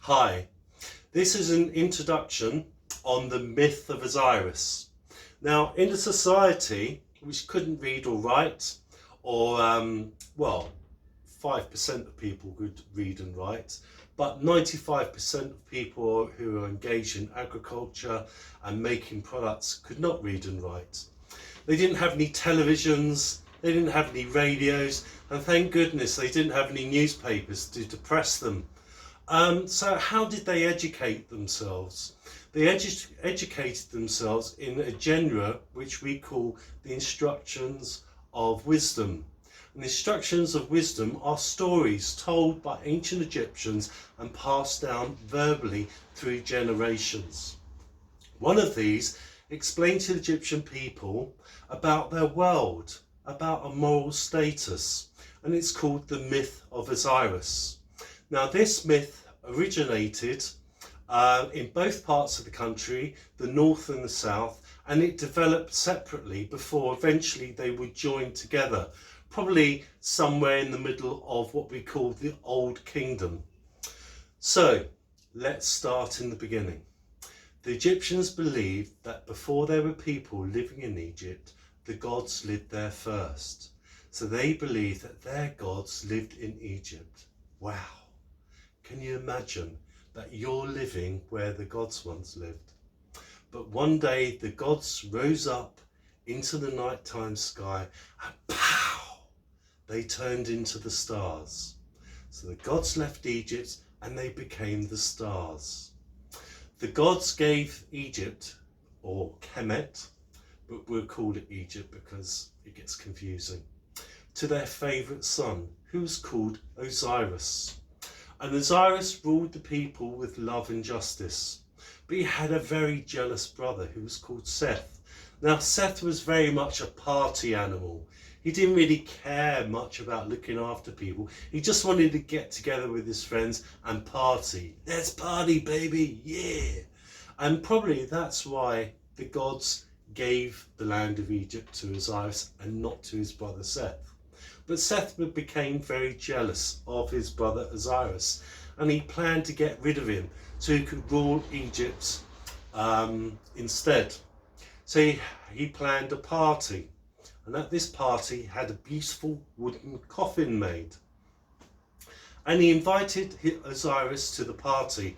Hi, this is an introduction on the myth of Osiris. Now, in a society which couldn't read or write, or 5% of people could read and write, but 95% of people who are engaged in agriculture and making products could not read and write. They didn't have any televisions, they didn't have any radios, and thank goodness they didn't have any newspapers to depress them. So how did they educate themselves? They educated themselves in a genre which we call the instructions of wisdom. And the instructions of wisdom are stories told by ancient Egyptians and passed down verbally through generations. One of these explained to the Egyptian people about their world, about a moral status, and it's called the myth of Osiris. Now, this myth originated in both parts of the country, the north and the south, and it developed separately before eventually they would join together, probably somewhere in the middle of what we call the Old Kingdom. So let's start in the beginning. The Egyptians believed that before there were people living in Egypt, the gods lived there first. So they believed that their gods lived in Egypt. Wow. Can you imagine that you're living where the gods once lived? But one day the gods rose up into the nighttime sky and pow! They turned into the stars. So the gods left Egypt and they became the stars. The gods gave Egypt, or Kemet, but we'll call it Egypt because it gets confusing, to their favourite son, who was called Osiris. And Osiris ruled the people with love and justice. But he had a very jealous brother who was called Seth. Now, Seth was very much a party animal. He didn't really care much about looking after people. He just wanted to get together with his friends and party. Let's party, baby, yeah. And probably that's why the gods gave the land of Egypt to Osiris and not to his brother Seth. But Seth became very jealous of his brother Osiris, and he planned to get rid of him so he could rule Egypt instead. So he planned a party, and at this party had a beautiful wooden coffin made. And he invited Osiris to the party,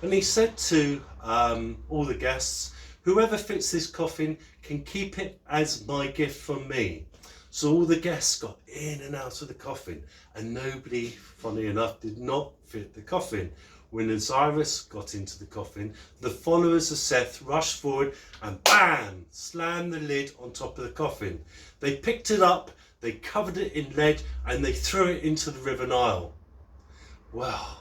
and he said to all the guests, whoever fits this coffin can keep it as my gift from me. So all the guests got in and out of the coffin, and nobody, funny enough, did not fit the coffin. When Osiris got into the coffin, the followers of Seth rushed forward and bam, slammed the lid on top of the coffin. They picked it up, they covered it in lead, and they threw it into the River Nile. Well,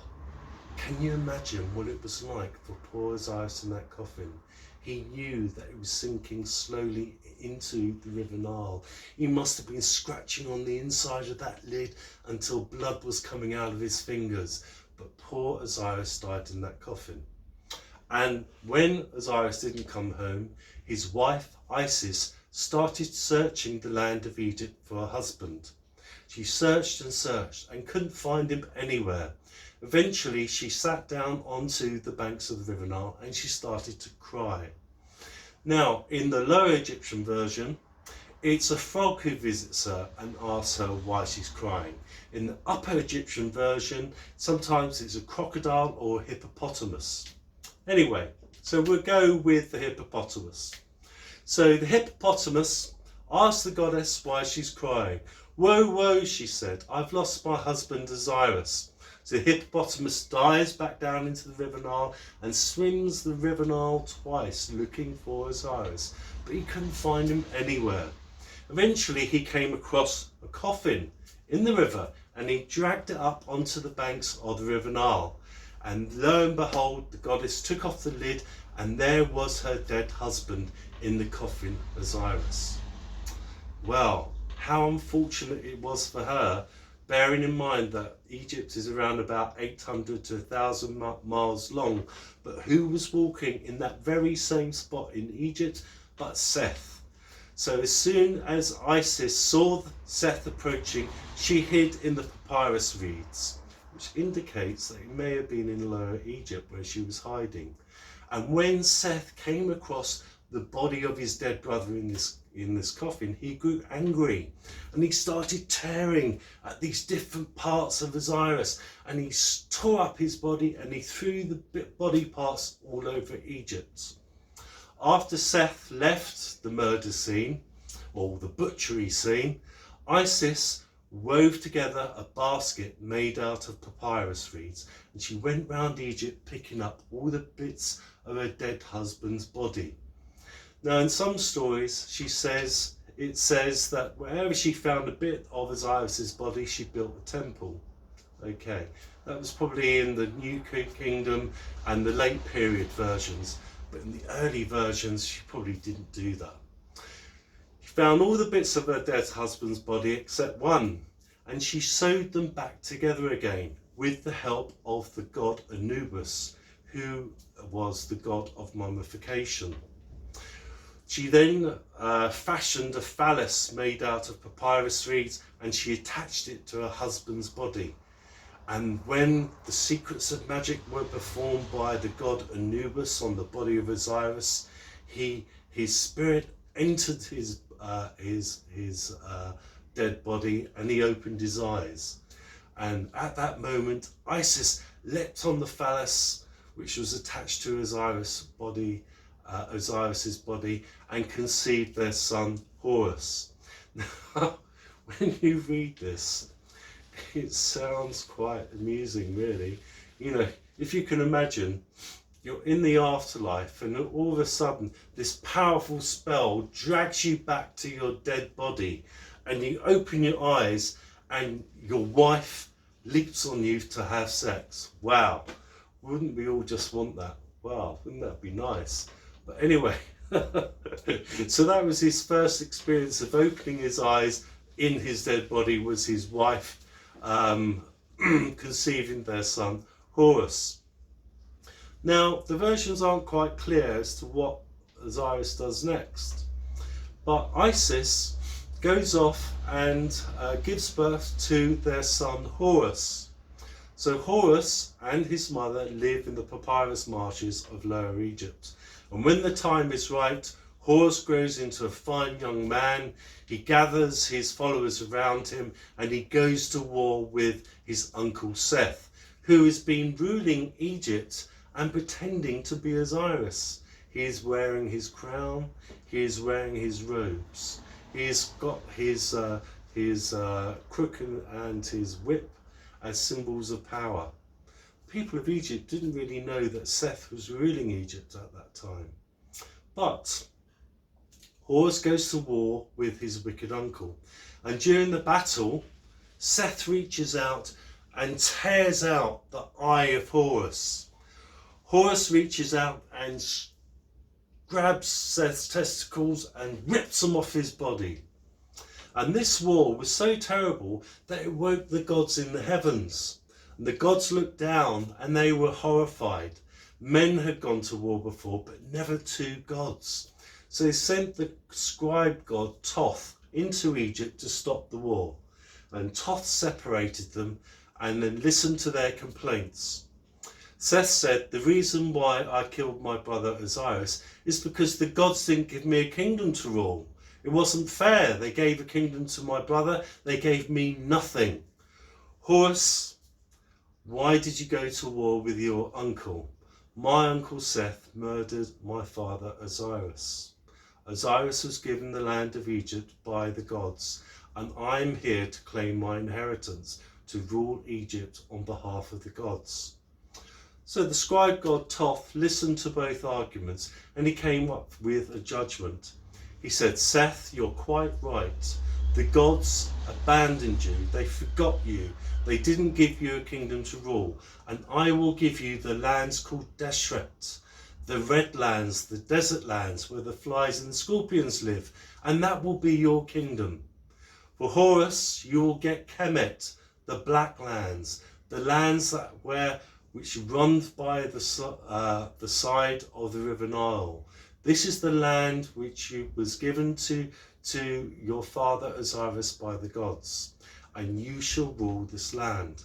can you imagine what it was like for poor Osiris in that coffin? He knew that it was sinking slowly into the River Nile. He must have been scratching on the inside of that lid until blood was coming out of his fingers. But poor Osiris died in that coffin. And when Osiris didn't come home, his wife Isis started searching the land of Egypt for a husband. She searched and couldn't find him anywhere. Eventually she sat down onto the banks of the River Nile and she started to cry. Now, in the Lower Egyptian version, it's a frog who visits her and asks her why she's crying. In the Upper Egyptian version, sometimes it's a crocodile or a hippopotamus. Anyway, so we'll go with the hippopotamus. So the hippopotamus asked the goddess why she's crying. Woe, woe, she said, I've lost my husband Osiris. So the hippopotamus dives back down into the River Nile and swims the River Nile twice looking for Osiris, but he couldn't find him anywhere. Eventually he came across a coffin in the river and he dragged it up onto the banks of the River Nile. And lo and behold, the goddess took off the lid and there was her dead husband in the coffin, Osiris. Well, how unfortunate it was for her, bearing in mind that Egypt is around about 800 to 1,000 miles long. But who was walking in that very same spot in Egypt but Seth? So as soon as Isis saw Seth approaching, she hid in the papyrus reeds. which indicates that it may have been in Lower Egypt where she was hiding. And when Seth came across the body of his dead brother in this coffin, he grew angry and he started tearing at these different parts of Osiris, and he tore up his body and he threw the body parts all over Egypt. After Seth left the murder scene, or the butchery scene, Isis wove together a basket made out of papyrus reeds, and she went round Egypt picking up all the bits of her dead husband's body. Now in some stories it says that wherever she found a bit of Osiris's body, she built a temple. Okay, that was probably in the New Kingdom and the late period versions, but in the early versions she probably didn't do that. She found all the bits of her dead husband's body except one, and she sewed them back together again with the help of the god Anubis, who was the god of mummification. She then fashioned a phallus made out of papyrus reeds, and she attached it to her husband's body. And when the secrets of magic were performed by the god Anubis on the body of Osiris, his spirit entered his dead body, and he opened his eyes. And at that moment, Isis leapt on the phallus, which was attached to Osiris's body, and conceived their son Horus. Now, when you read this, it sounds quite amusing, really. You know, if you can imagine, you're in the afterlife and all of a sudden this powerful spell drags you back to your dead body, and you open your eyes and your wife leaps on you to have sex. Wow, wouldn't we all just want that? Wow, wouldn't that be nice? But anyway, so that was his first experience of opening his eyes in his dead body, was his wife conceiving their son Horus. Now, the versions aren't quite clear as to what Osiris does next, but Isis goes off and gives birth to their son Horus. So Horus and his mother live in the papyrus marshes of Lower Egypt. And when the time is right, Horus grows into a fine young man. He gathers his followers around him and he goes to war with his uncle Seth, who has been ruling Egypt and pretending to be Osiris. He is wearing his crown, he is wearing his robes, he's got his crook and his whip as symbols of power. People of Egypt didn't really know that Seth was ruling Egypt at that time. But Horus goes to war with his wicked uncle, and during the battle, Seth reaches out and tears out the eye of Horus. Horus reaches out and grabs Seth's testicles and rips them off his body. And this war was so terrible that it woke the gods in the heavens. And the gods looked down and they were horrified. Men had gone to war before, but never two gods. So they sent the scribe god Thoth into Egypt to stop the war. And Thoth separated them and then listened to their complaints. Seth said, the reason why I killed my brother Osiris is because the gods didn't give me a kingdom to rule. It wasn't fair. They gave a kingdom to my brother. They gave me nothing. Horus, why did you go to war with your uncle? My uncle Seth murdered my father Osiris. Osiris was given the land of Egypt by the gods, and I'm here to claim my inheritance, to rule Egypt on behalf of the gods. So the scribe god Thoth listened to both arguments, and he came up with a judgment. He said, Seth, you're quite right. The gods abandoned you. They forgot you. They didn't give you a kingdom to rule. And I will give you the lands called Deshret, the red lands, the desert lands where the flies and the scorpions live. And that will be your kingdom. For Horus, you will get Kemet, the black lands, the lands which run by the side of the river Nile. This is the land which was given to your father Osiris by the gods, and you shall rule this land.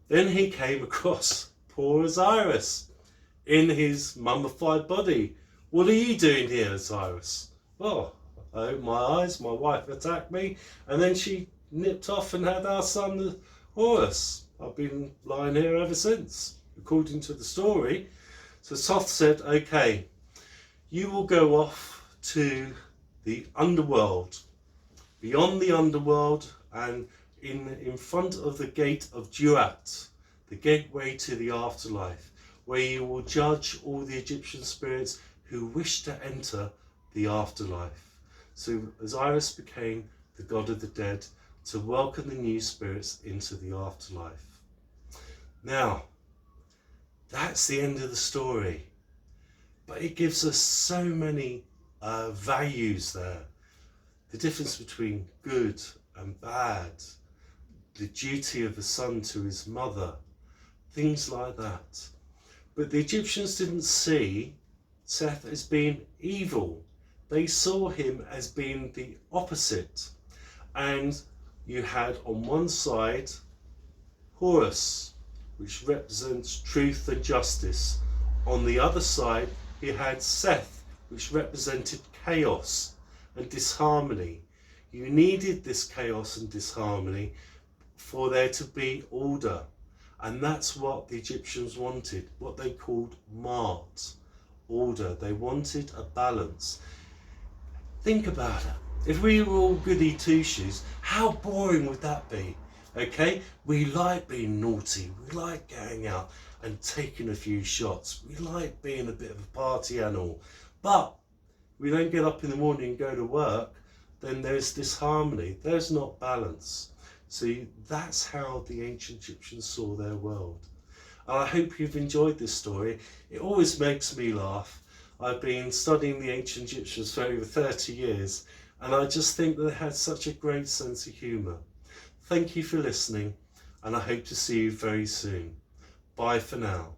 Then he came across poor Osiris in his mummified body. What are you doing here, Osiris? Well, I opened my eyes, my wife attacked me, and then she nipped off and had our son Horus. I've been lying here ever since, according to the story. So Seth said, okay, you will go off to the underworld, beyond the underworld, and in front of the gate of Duat, the gateway to the afterlife, where you will judge all the Egyptian spirits who wish to enter the afterlife. So Osiris became the god of the dead to welcome the new spirits into the afterlife. Now, that's the end of the story, but it gives us so many values there. The difference between good and bad, the duty of a son to his mother, things like that. But the Egyptians didn't see Seth as being evil. They saw him as being the opposite. And you had on one side Horus, which represents truth and justice. On the other side, you had Seth, which represented chaos and disharmony. You needed this chaos and disharmony for there to be order. And that's what the Egyptians wanted, what they called Ma'at, order. They wanted a balance. Think about it. If we were all goody two-shoes, how boring would that be? Okay, we like being naughty, we like going out and taking a few shots, we like being a bit of a party animal, but we don't get up in the morning and go to work, then there's disharmony, there's not balance. So that's how the ancient Egyptians saw their world. And I hope you've enjoyed this story. It always makes me laugh. I've been studying the ancient Egyptians for over 30 years, and I just think that they had such a great sense of humour. Thank you for listening, and I hope to see you very soon. Bye for now.